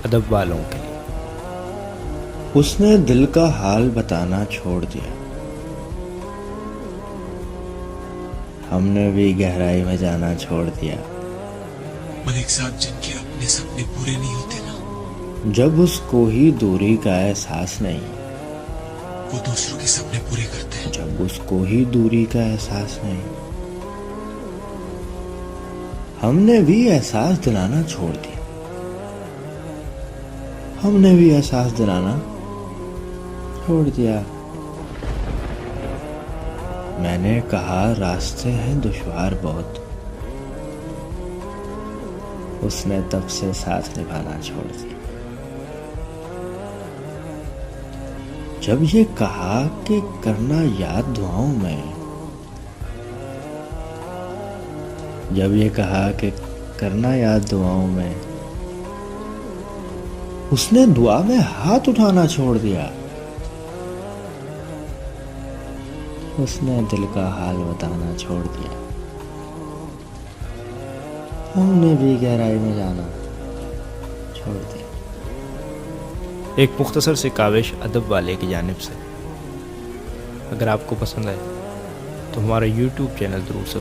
अदब वालों के लिए। उसने दिल का हाल बताना छोड़ दिया। हमने भी गहराई में जाना छोड़ दिया। पर एक साथ जिनके अपने सपने पूरे नहीं होते ना, जब उसको ही दूरी का एहसास नहीं, वो दूसरों के सपने पूरे करते हैं। जब उसको ही दूरी का एहसास नहीं, हमने भी एहसास दिलाना छोड़ दिया। हमने भी एहसास दिलाना छोड़ दिया। मैंने कहा रास्ते हैं दुश्वार बहुत, उसने तब से साथ निभाना छोड़ दिया। जब ये कहा कि करना याद दुआओं में, जब ये कहा कि करना याद दुआओं में, उसने दुआ में हाथ उठाना छोड़ दिया। उसने दिल का हाल बताना छोड़ दिया। हमने भी गहराई में जाना छोड़ दिया। एक मुख्तसर सी काविश अदब वाले की जानिब से। अगर आपको पसंद आए तो हमारा YouTube चैनल ज़रूर